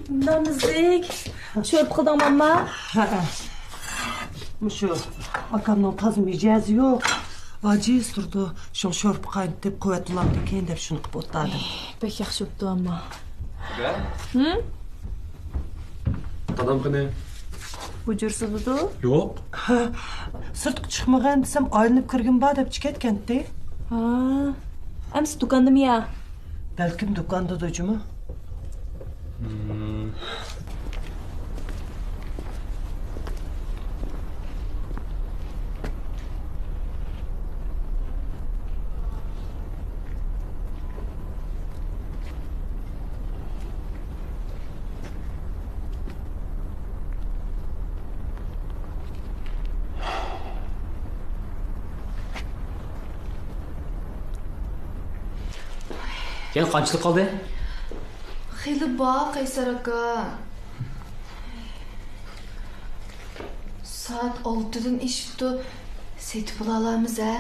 Namızlık. Şöyle kıldın ama. Şu akamdan tazmayacağız yok. Aciz durdu. Şun şorp kaynatıp kuvvetlandı keyin dep şunu qilib o'tadi. Pek yaxshi bo'pti ama. Hı? Dadam qani? Bujursiz-du? Yo'q. Sirtqa chiqmagan desam aylanib kirgin ba deb ketganda. Ha. Amsi do'kondami ya? Balkim do'konda dojimi? Yana qanchalik qoldi? Xeyli bor Qaysar aka. Soat 6dan eshitdi. Setib olamiz a.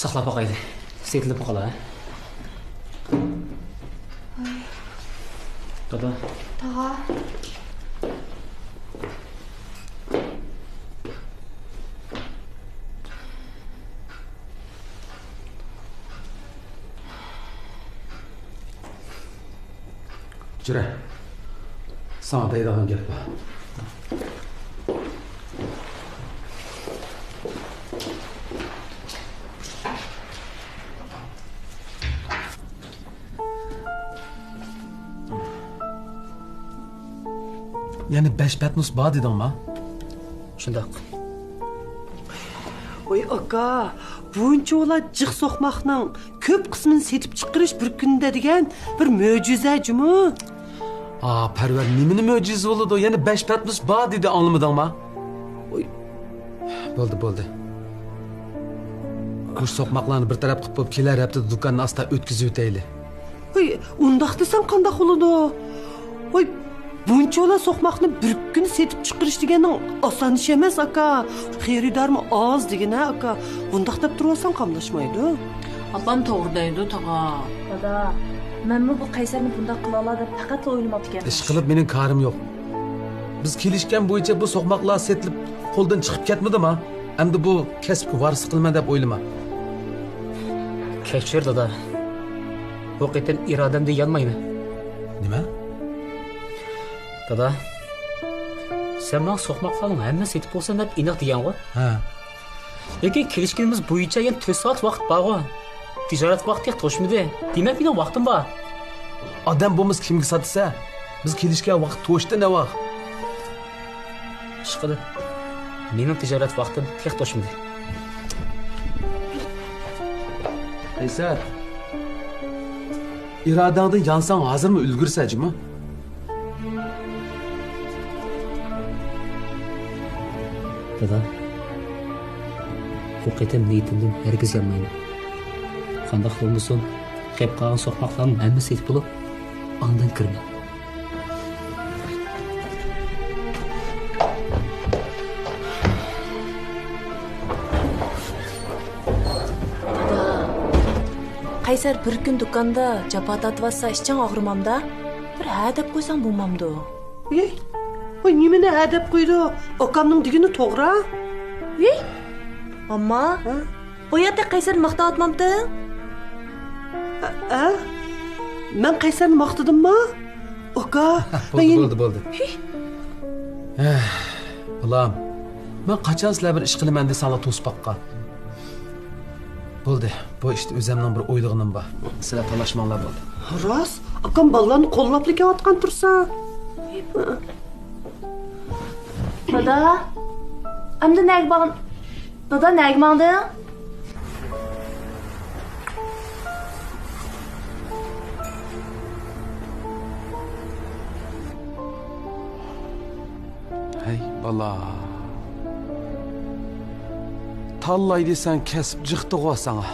Saqlab boqaydi. Setilib qola. Dada. Tag'a. Jira. Sana deydigan gap bor. Yani 5 patnos bor dedingmi? Shundoq. Oy aka, buncha ola jiq so'qmoqning ko'p qismini setib chiqarish bir kunda degan bir mo'jiza-jimi? Parvar, nimani mo'jiza bo'ladi? Yani 5 patnos bor dedi, anglamadingmi? Oy, Bo'ldi. Bu so'qmoqlarni bir taraf qilib qo'yib, kelar haftada do'konni asta o'tkazib o'taylik. oy, undaq desam qanday bo'ladi? Oy, buncha ola so'qmoqni bir kun setib chiqarish deganing oson ish emas aka. Xaridormi oz degina aka. Bundaq deb tursan qamlashmaydi. Apam to'g'ri deydi, tog'a. Dada, menmi bu Qaysarni bunday qila oladi deb faqat o'ylamabdi ekan. Ish qilib mening karim yo'q. Biz kelishgan bo'yicha bu so'qmoqlar setilib qo'ldan chiqib ketmadimi? Endi bu kasbga varis qilma deb o'ylama. Kechir dada. Bu qitin irodamda yanmaymi? Nima? Dada. Sen bana so'qmoqlarning hammasi setib bo'lsin deb iniq degan-ku. Ha. Lekin kelishganimiz bo'yicha yana 4 soat vaqt bor-ku. Tijorat vaqti to'shmidi. Demak, mening vaqtim bor. Odam bo'lmiz kimga sotsa, biz kelishgan vaqt to'shdi ne vaqt? Ishqidi. Mening tijorat vaqtim tek to'shmidi. Qaysar. İradangdan yansang hozirmi ulgursajmi? Dada. Bu qitim niyetimdan hergiz yanmayman. Qanday bo'lmasin, qilib qolgan so'qmoqlarning hammasi setib bo'lib, ondan kirma. Qaysar bir kun do'konda jafo tatvatsa ishchan og'rimamda. Bir ha deb qo'ysam bo'lmamdi. Oy, nimani adab qo'ydi? Akamning degini to'g'ri. Amma, bu yerda Qaysar maqta atmamdi. Men Qaysarni maqtadimmi? Aka, Bo'ldi. Ulan, men qachon sizlar bir ish qilaman desanglar to'spoqqa. Bo'ldi. Bu ishni o'zimning bir o'ylig'im bor. Sizlar talashmanglar bo'ldi. Rost, akam balalarni qo'llab kelayotgan tursa. Dada, amda nag bağın? Dada nag mağdı? Hey bala. Tallay desen kesip jıqtı qo'sana.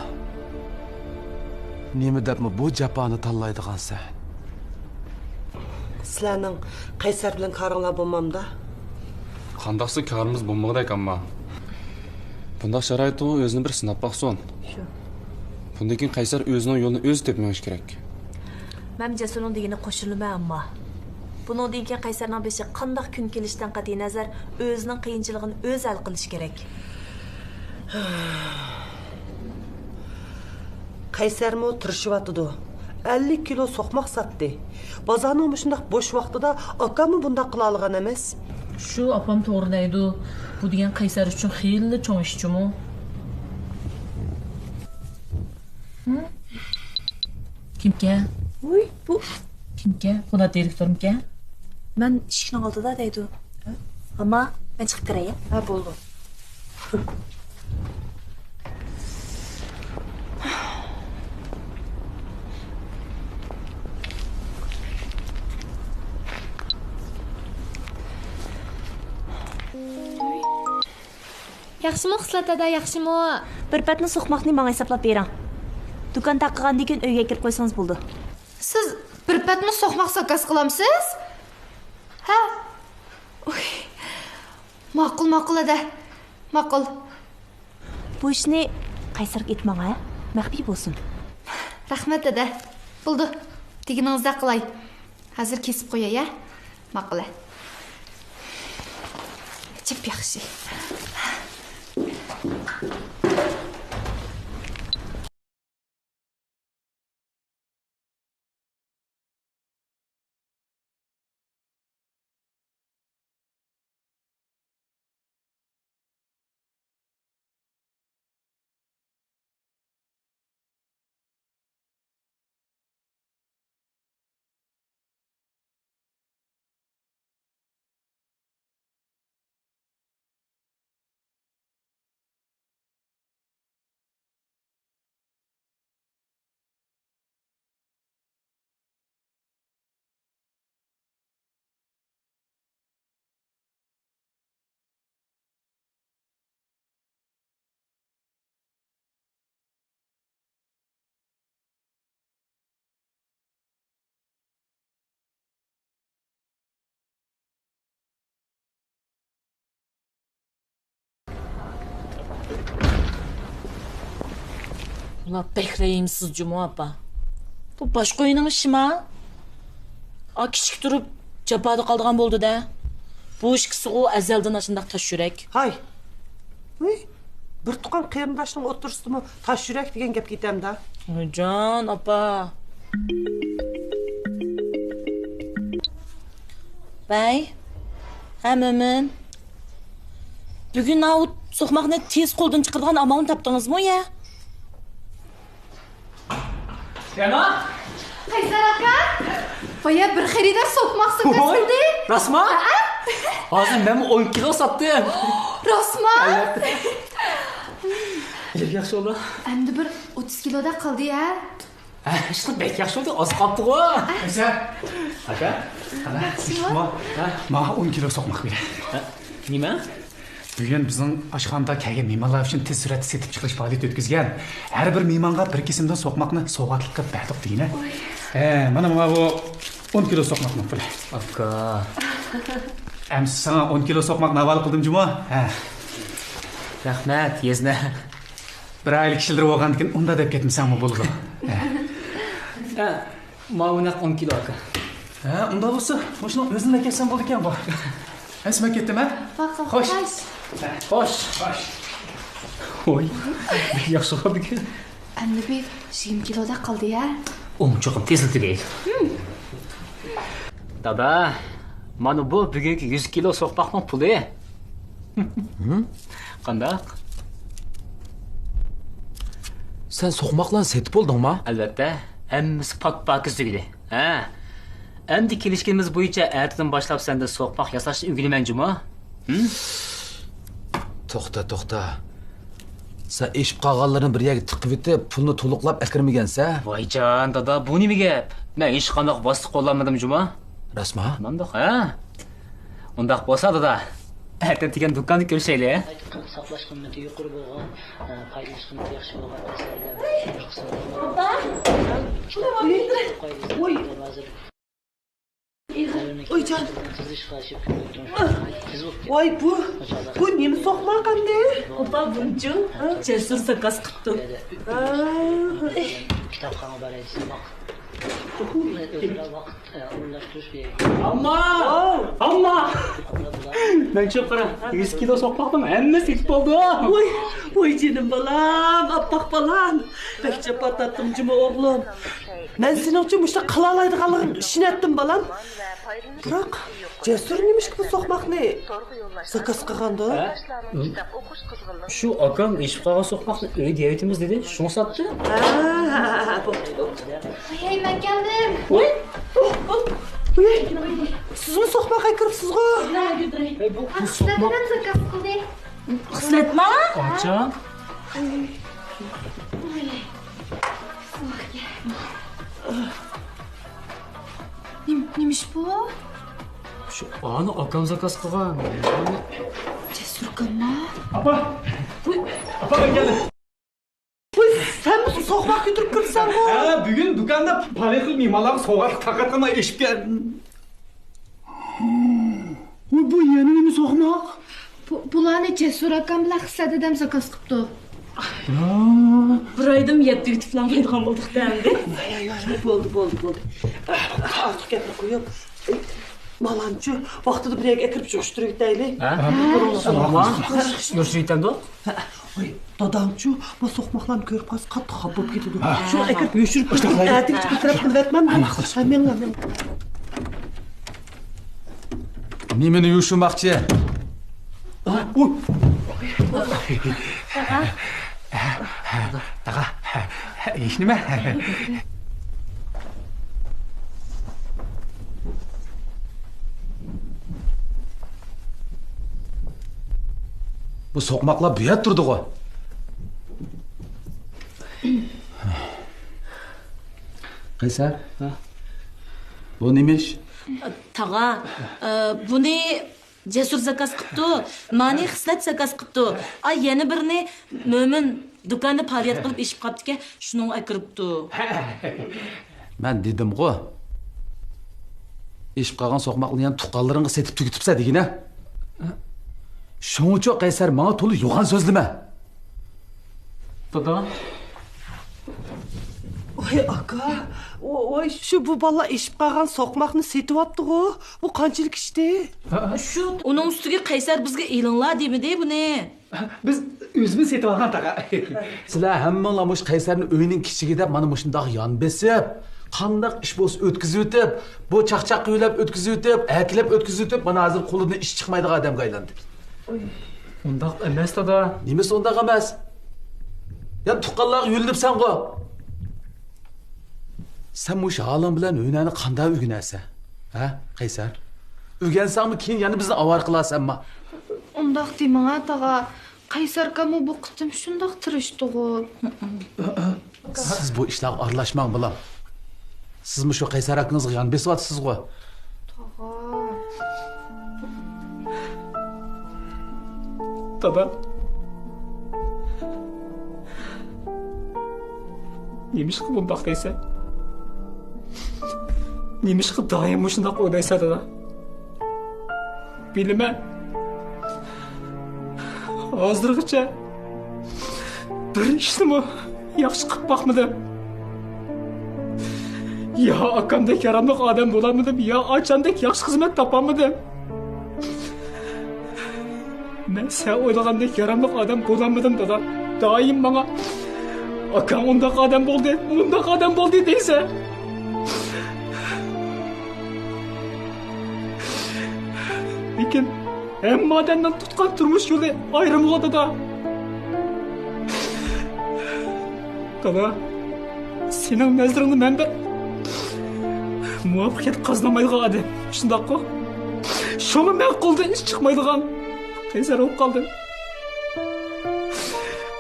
Nemi depmi bu japoni tallaydigan sen? Sizlarning Qaysar bilan qaringlar bo'lmamda. Qandaqsi karimiz bo'lmag'dak amma. Bundaq sharoitda o'zini bir sinab baqsin. Shu. Bundan keyin Qaysar o'zining yo'lini o'zi tepmoq kerak. Men Jasurning degini qo'shilmayman ammo. Buningdan keyin Qaysarning beshi qanday kun kelishdan qat'iy nazar o'zining qiyinchiligini o'zi hal qilish kerak. Qaysarmı tirishiyotdi. 50 kilo so'qmoq satdi. Bozorning shunday bo'sh vaqtida akamı bunda qila olgan emas. Shu opam to'g'ri deydi. Bu degan Qaysar uchun xeyli cho'ng ishchimi? Kimga? Voy, bu Kimga? Xudo direktormga? men eshikning oldida deydi. Ammo men chiqib kiray. Ha bo'ldi. Yaxshimi xislat dada, yaxshimi? Bir patni so'qmoqni menga hisoblab bering. Do'kon taqqigandan keyin uyga kirib qo'ysangiz bo'ldi. Siz bir patmi so'qmoq zakaz qilamsiz? Ha? Oy. Ma'qul dada. Ma'qul. Bu ishni Qaysarga aytmang, ha? Maxfiy bo'lsin. Rahmat dada. Bo'ldi. Deginingizda qilay. Hozir kesib qo'yay, ya. Ma'qul. Chip yaxshi. Ulan pek reyimsiz Cuma apa. Bu başka oyunun işi mi? A küçük durup cephada kaldığan oldu da. Bu işkisi o ezelden aşındaq taş yürek. Hay. Voy. Bir tuqqan qarindoshning o'tirsimi tash yurak degan gap ketamda. Can apa. Bey. Ha Mömin. Bugün o so'qmoqni tez qo'ldan chiqargan amalni topdingizmi ya? Yana? Qaysar aka. Baya bir xaridor so'qmoq zakaz qildi. Rasma? Hozir men 10 kilo satdim. Rosma? Elif yaxshi oldu. Endi bir 30 kiloda qildi ya. İşte bek yaxshi oldu. Az qapti-ku. Qaysar. Aka? Mana 10 kilo so'qmoq beri. Nima? Bugun bizning oshxonada kelgan mehmonlar uchun tez sur'atda setib chiqarish faoliyati o'tkazgan. Har bir mehmonga bir kesimdan so'qmoqni sovg'atlik qilib berdik deyina. Mana bu 10 kilo so'qmoqni puli. Aka. Amsi sana 10 kilo so'qmoq naval qildim Juma. Rahmat, yezna. Bir oylik ishildirib olgandan keyin unda deb ketmasanmi bo'ldi. Ma'una 10 kilo aka. Unda bo'lsa, o'shni o'zingga kelsan bo'ldi ekan bu. Esma ketdimi? Xo'sh. Xo'sh. Oy. Yaxshi oldu-ku. Endi bir 20 kiloda qildi ya. Cho'qim teziltiraylik. Dada, mana bu bugungi 100 kilo so'qmoqning puli. Qandaq? Sen so'qmoqlarni setib bo'ldingmi? Albatta, hammasi pok-pokiz edi. Ha. Endi kelishganimiz bo'yicha ertadan boshlab senda so'qmoq yasashni o'rganaman Juma. To'xta. Sen eshib qolganlarni bir yerga tiqib etib, pulni to'liqlab akirmagansa? Voyjon, dada, bu nima gap? Men hech qanday vosita qo'llanmadim Juma. Rasma? Mandaq, ha? Undaq bo'lsa dada, ertaga degan do'konni ko'rishaylik. Saqlash qiymati yuqori bo'lgan, foydalash qiymati yaxshi bo'lgan narsalar. Oycan. Voy bu nima so'qmoq endi? Opa buncu cesur zakaz qildi. kitapxona baraysiz vaqt. O'zaro vaqt o'rlashtirish kerak. Amma! Ben çok para. 100 kilo sokmaktım. Hemen setip oldu. Oy canım balam, appak balam. Bekçe patattımcı mı oğlum? Ben senin için işte kalalaydıqalığın işini ettim balam. Bırak, cesur neymiş ki bu sokmak ne? Sakız kıkandı. Şu akam iş kağa sokmakla öyle diyetimiz dedi. Şunu sattı. Ay ben geldim. Siz mi sokmak kırıpsız o? Bu sokmak. Neden zakaz kıldı? Xisletma? Açan. Neymiş bu? Şu anı akam zakas kıgan. Cesur kılma. Apa ben geldim. Sen mi sokmak götürüp kırsan o? Bugün dükkanda palekli mimarlar soğuk takatına eşip geldim. Bu yeni mi sokmak? Bularni Cesur akam bilan Xislat dadam zakaz qilibdi. Bir aydım yetti yutuqlanmaydigan bolduq da endi. Bo'ldi. Artık gapni qo'yib. Malamchi, vaqtida bir ekirib jo'shtirib deylik. Ama yoshiraytan da. Oy, dadamchu, bu soqmoqlarni ko'rib qolsa qattiq xafa bo'lib ketadi. Shu ekirib yo'shirib atik chiqarib qilib aytmam. Men Mimini yuvishmoqchi. Daga, iş nima? Bu soqmoqlar bu yerda turdi-ku. Qaysar? Bu nemish? Tağa, buni Cesur zakaz qilibdi. Mani Xislat zakaz qilibdi. Ay yana birini Mo'min do'konda faoliyat qilib ishib qolibdi-ki, shuni akiribdi. Men dedim-ku. Ishib qolgan soqmoqlarni ham tuqqanlaringga setib tugitibsa degina. Shuning uchun Qaysar menga to'liq yo'g'on so'zlama. Dada. Oy aka, oy şu bu balla ishib qolgan soqmoqni setib olibdi-ku. Bu qanchalik ishdi? Shu uning ustiga Qaysar bizga e'lonlar demidi buni. Biz özümüz setip algan daga. Sizlar hammanglar mush Qaysarning uyining kichigida mana mushundoq yon besib, qandaq ish bo'lsa o'tkazib o'tib, bu chaqchaq qo'ylab o'tkazib o'tib, aklab o'tkazib o'tib, mana hozir qo'lidan ish chiqmaydigan odamga aylandi. Undaq emas dada. Nimasi undaq emas? Ya tuqqanlarga yo'linibsan-ku. Sen mush haling bilan o'ynani qanday o'rganasan? Ha, Qaysar? O'rgansanmi, keyin yana bizni avar qilasanmi? Undaq demang daga. Qaysar akamu bu qitim shundoq tirishdi-ku. Siz bu ishlarga aralashmang bilan. Sizmi shu Qaysar akangizga yon besyapsiz-ku? Dada. Neymiş ki bundaq deysən? Neymiş ki daim şundaq oynaysa dada? Bilmə. Hazırgıca bir işimi yaxşı qılıb baxmadım. Ya akamdek yaramlıq adam bulamadım, ya açandek yaxşı xizmət tapamadım. Ben sen oylagandek yaramlıq adam bulamadım dada. Daim bana akam undaq adam boldu deyse. Lekin hamma adamdan tutqan turmuş yolu ayrım oldu da. Dada, senin nazarını ben bir muvaffaqiyat qazanamaydigan adam. Shundaq-ku. Şunu men qo'ldan ish chiqmaydigan Qaysar bo'lib qoldi.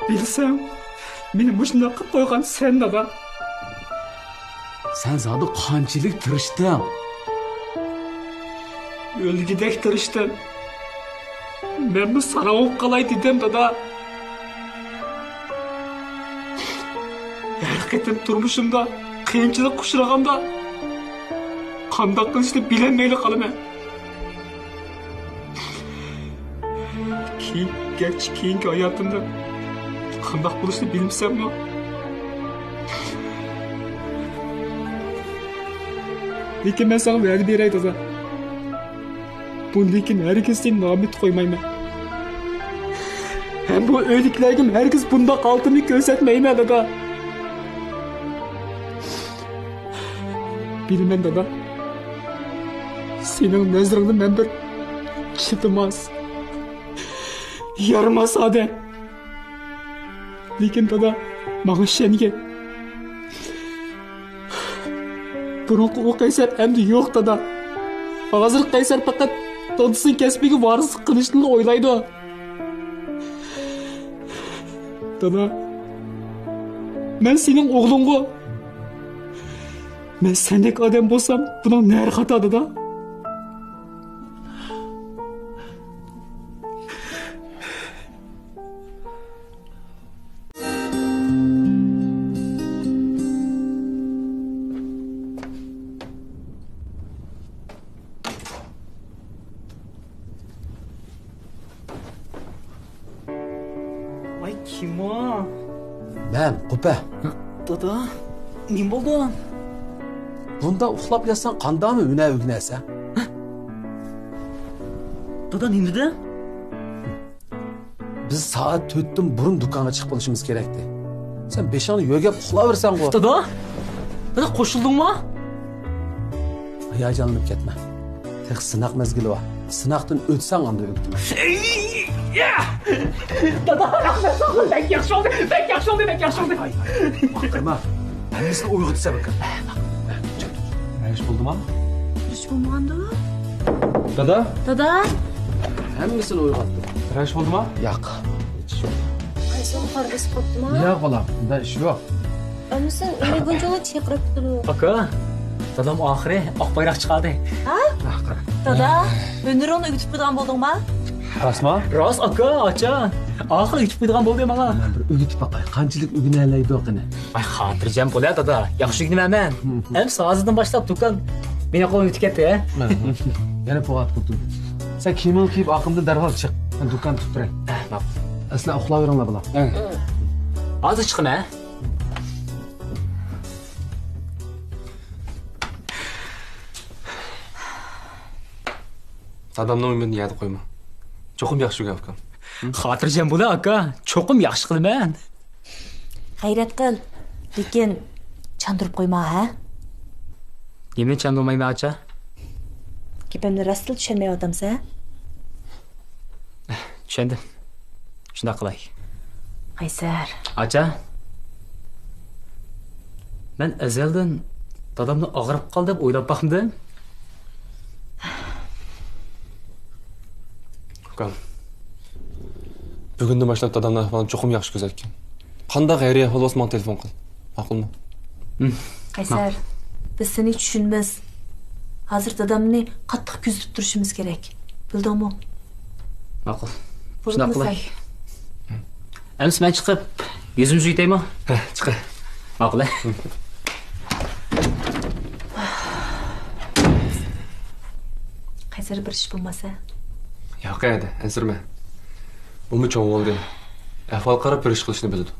Bilsam, meni mushundoq qilib qo'ygan sen dada. Sen zodi qanchalik tirishding? O'lgidek tirishdim. Men bu saralib qolay dedim dada. Her qitim turmushimda qiyinchilik uchraganda qandoq qilishni bilolmayli qolaman. Keyingi hayotimda qandoq bo'lishni bilmasam-mi? Lekin ben sana va'da beray dada. Lekin herkes seni noumid qo'ymayman. Hem bu o'liklarga herkes bunda qaltini ko'rsatmayman dada. Bilaman dada. Senin nazarında men bir chidamas, yaramas odam. Lekin dada, manga ishonga. Burunqi u Qaysar endi yo'q dada. Hozir Qaysar faqat dodisining kasbiga varislik qilishni o'ylaydi. Dada, men sening o'g'lingga. Men sendek odam bo'lsam, buning nari xato dada. Ay kim o? Ben Kupe. Dada, ne oldu? Bunda uxlab yatsan qandami üne sen? Dada ne dedi? Biz saat 4'ten burun dükkana çıkıp oluşumuz gerekti. Sen 5'ani yögep uxlaversen go. Dada koşuldun mu? Hayacanlanıp ketme. Tek sınak mezgili var. Sınaktan ötsen anda öptüm. Dada, rahmet ben yaxşı oldu. Bakırma. Ben nasıl uygutsa bakın. Ne iş buldum ha? Ish bo'lmaganda? Dada. Dada? Hemmisini uyguttım. Bir iş oldu mu? Yok. Qaysar qarg'ish qopdimi? Yok olam. Bunda iş yok. Ama sen uni bunchalar chaqirib turib. Aka, dadam oxiri oq bayroq chiqadi. Ha? Dada, Önür'ünü ütüp qo'ygan bo'ldingmi? Rasma? Rost aka, acha. Oxiri yutib qo'ygan bo'ldi menga. Ben bir ügütüp bakay. Qanchalik ügünelaydi o qini. Ay, xotirjam bo'la dada. Yaxshi o'g'inaman. Hem so'zidan boshlab do'kon meni qo'lim yutib ketdi, ha? Yana po'g'at qildim. Sen kiyimini kiyib aqimda darhol chiq. Ben do'kon tutib turay. Ma'qul. Aslan uxlayveringlar bular. Hozir chiqim, ha? Dadamning umidini yadi qo'yma. Cho'qim yaxshi gap qil. Xotirjam bo'la aka. Cho'qim yaxshi qilaman. G'ayrat qil. Lekin chandurib qo'yma, ha? Nima chandurmayman, acha? Gapimni rostla tushunmayaptimsa? Tushundim. Shunda qilay. Qaysar. Acha. Men azaldan dadamni og'rib qoldi deb o'ylab baxmdim. Ukam. Bugundan boshlab dadamning ahvolini cho'qim yaxshi kuzatgan. Qanday g'ayriy ahvol bo'lsa menga telefon qil. Ma'qulmi? Qaysar, biz seni tushunmiz. Hozir dadamni qattiq kuzatib turishimiz kerak. Bildingmi? Ma'qul. Shunda qilay. Ems men chiqib, yuzimni yutaymi? Ha, chiqay. Ma'qul. Qaysar bir ish bo'lmasa? Yo'q edi, ansirma. Umi cho'ng bo'ldi. Ahvol qarab bir ish qilishni biladi.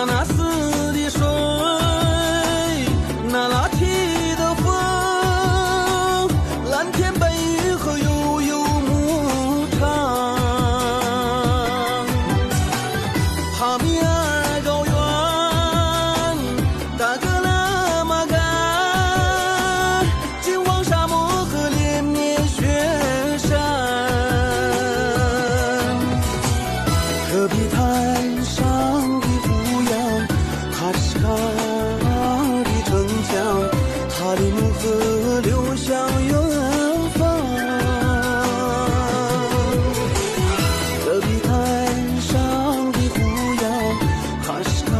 那死的水，那拉起的风，蓝天白云和悠悠牧场，哈密尔高原，大格拉玛干，金黄沙漠和连绵雪山，戈壁滩上的胡杨，喀什噶的城墙，塔里木河流向远方，戈壁滩上的胡杨，喀什噶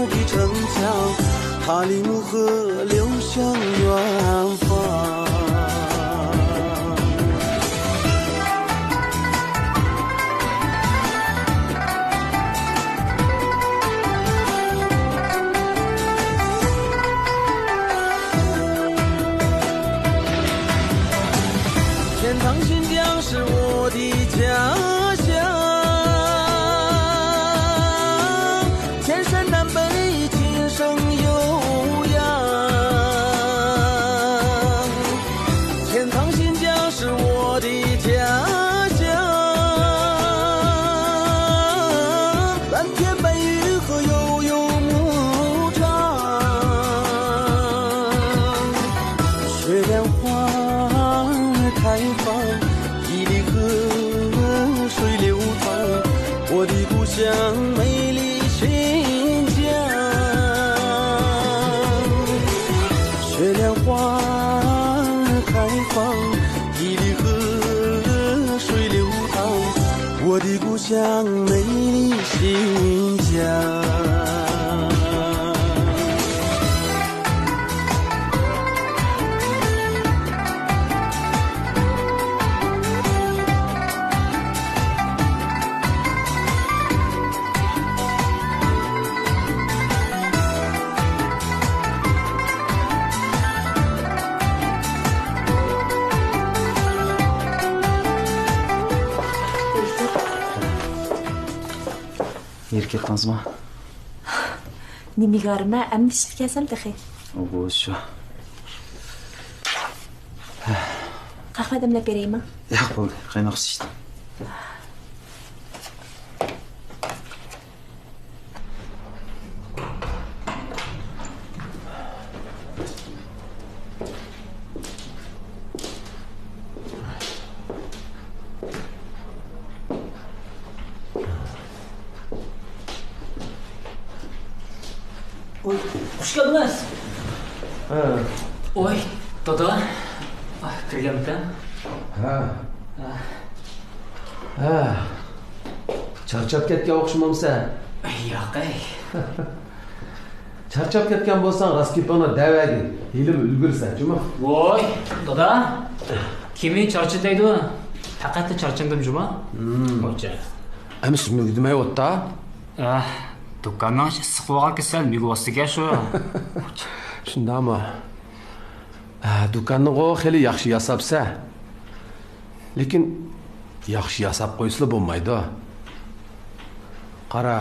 的城墙，塔里木河流向远方。天堂新疆是我的家乡，千山南北琴声悠扬。天堂新疆是我的家乡，蓝天白云和悠悠牧场，雪莲花开放，一粒河水流淌，我的故乡美丽新疆。雪莲花开放，一粒河水流淌，我的故乡美丽新疆。Еріп кеттіңіз ма? Немеге арма, әмді ішті кәсәл дәхи. Ого, şu. Қақпа дәмләп берейін ма? Яқ болды, қайнақ ішті. Hoş geldiniz. Oy, dada. Kirgenlikten. Charchab ketgan o'xshamamsan. Yo'q, ey. Charchab ketgan bo'lsang, Raskepana davagi, ilim ulgursan, juma. Voy, dada. Kimi charchadaydi? Faqat charchandim juma. O'cha. Amis mugdimay o'tda. Dükkandan issiq bo'lgan kasal migosiga shu. Shundami? Do'konni xeli yaxshi yasabsa. Lekin yaxshi yasab qo'ysa bo'lmaydi. Qara,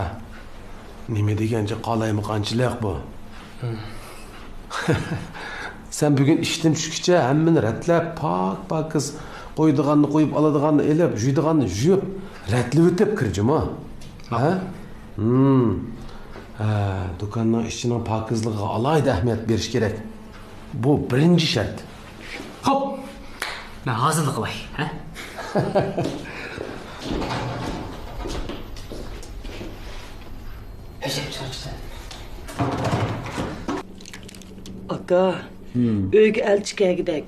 nima degancha qalaymaqanchilik bu. Sen bugun ishdan tushguncha hammani ratlab, pak qiz qo'ydiganni qo'yib, oladiganni elib, juydiganni juyib, ratlab o'tib kirjima. Ha? Do'konning ishining pokizligiga alohida ahamiyat berish kerak. Bu birinchi shart. Xo'p. Men hozirlik qilay, ha? Aka, uyga elchikaya gidelim.